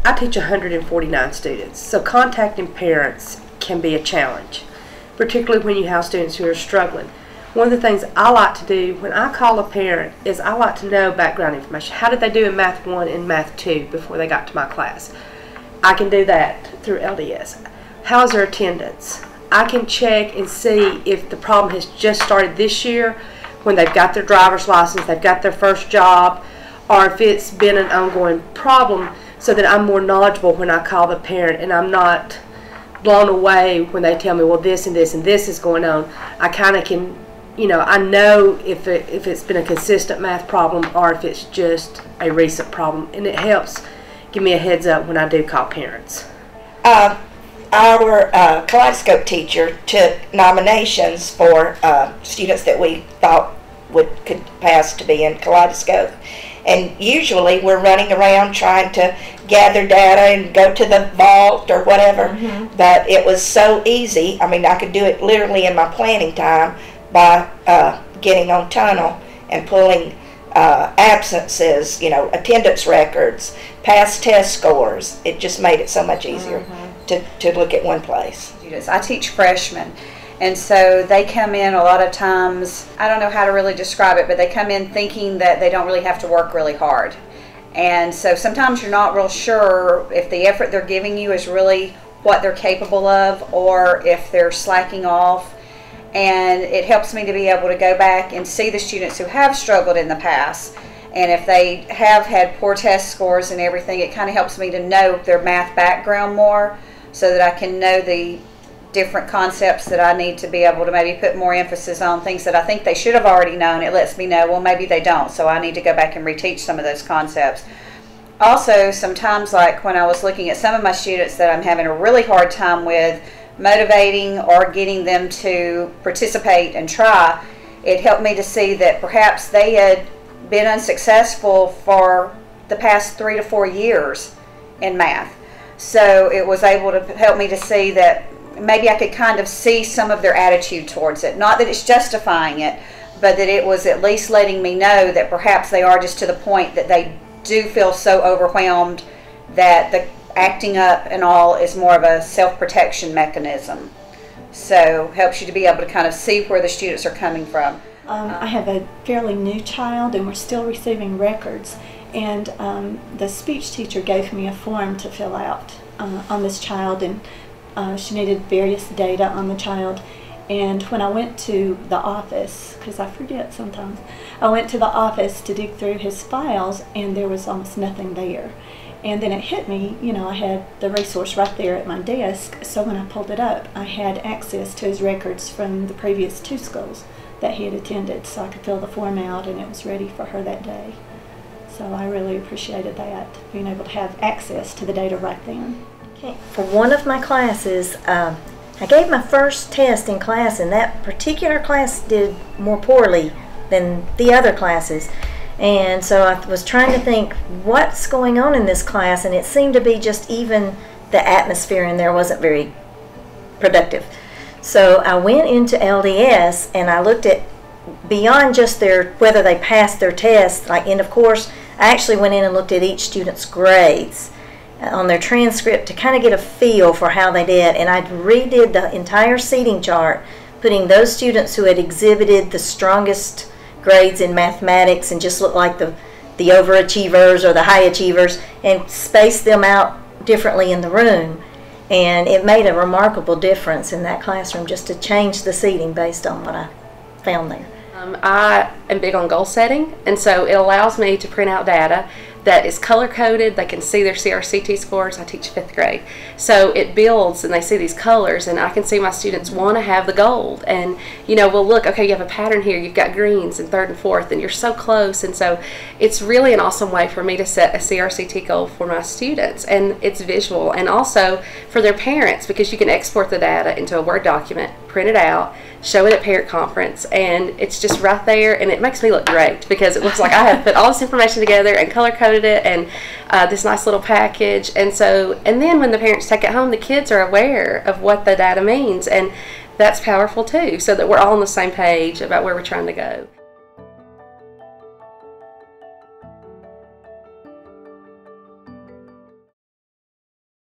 I teach 149 students, so contacting parents can be a challenge, particularly when you have students who are struggling. One of the things I like to do when I call a parent is I like to know background information. How did they do in Math 1 and Math 2 before they got to my class? I can do that through LDS. How's their attendance? I can check and see if the problem has just started this year when they've got their driver's license, they've got their first job, or if it's been an ongoing problem, so that I'm more knowledgeable when I call the parent and I'm not blown away when they tell me, well, this and this and this is going on. I kind of can, I know if it's been a consistent math problem or if it's just a recent problem, and it helps give me a heads up when I do call parents. Our Kaleidoscope teacher took nominations for students that we thought could pass to be in Kaleidoscope. And usually we're running around trying to gather data and go to the vault or whatever. Mm-hmm. But it was so easy. I mean, I could do it literally in my planning time by getting on Tunnel and pulling absences, attendance records, past test scores. It just made it so much easier to look at one place. I teach freshmen. And so they come in a lot of times, I don't know how to really describe it, but they come in thinking that they don't really have to work really hard. And so sometimes you're not real sure if the effort they're giving you is really what they're capable of or if they're slacking off. And it helps me to be able to go back and see the students who have struggled in the past. And if they have had poor test scores and everything, it kind of helps me to know their math background more so that I can know the different concepts that I need to be able to maybe put more emphasis on, things that I think they should have already known. It lets me know, well, maybe they don't, so I need to go back and reteach some of those concepts. Also, sometimes, like when I was looking at some of my students that I'm having a really hard time with motivating or getting them to participate and try, it helped me to see that perhaps they had been unsuccessful for the past 3 to 4 years in math. So it was able to help me to see that maybe I could kind of see some of their attitude towards it. Not that it's justifying it, but that it was at least letting me know that perhaps they are just to the point that they do feel so overwhelmed that the acting up and all is more of a self-protection mechanism. So helps you to be able to kind of see where the students are coming from. I have a fairly new child and we're still receiving records, and the speech teacher gave me a form to fill out on this child, and she needed various data on the child. And when I went to the office, because I forget sometimes, I went to the office to dig through his files and there was almost nothing there. And then it hit me, I had the resource right there at my desk, so when I pulled it up, I had access to his records from the previous 2 schools that he had attended, so I could fill the form out and it was ready for her that day. So I really appreciated that, being able to have access to the data right then. Okay. For one of my classes, I gave my first test in class, and that particular class did more poorly than the other classes. And so I was trying to think, what's going on in this class? And it seemed to be just even the atmosphere in there wasn't very productive. So I went into LDS and I looked at beyond just whether they passed their test, and of course I actually went in and looked at each student's grades on their transcript to kind of get a feel for how they did. And I redid the entire seating chart, putting those students who had exhibited the strongest grades in mathematics and just looked like the overachievers or the high achievers, and spaced them out differently in the room. And it made a remarkable difference in that classroom just to change the seating based on what I found there. I am big on goal setting, and so it allows me to print out data that is color-coded. They can see their CRCT scores. I teach 5th grade. So it builds and they see these colors, and I can see my students want to have the gold. And, well, look, okay, you have a pattern here. You've got greens in 3rd and 4th, and you're so close. And so it's really an awesome way for me to set a CRCT goal for my students. And it's visual, and also for their parents, because you can export the data into a Word document, print it out, show it at parent conference, and it's just right there, and it makes me look great because it looks like I have put all this information together and color-coded it, and this nice little package. And then when the parents take it home, the kids are aware of what the data means, and that's powerful too, so that we're all on the same page about where we're trying to go.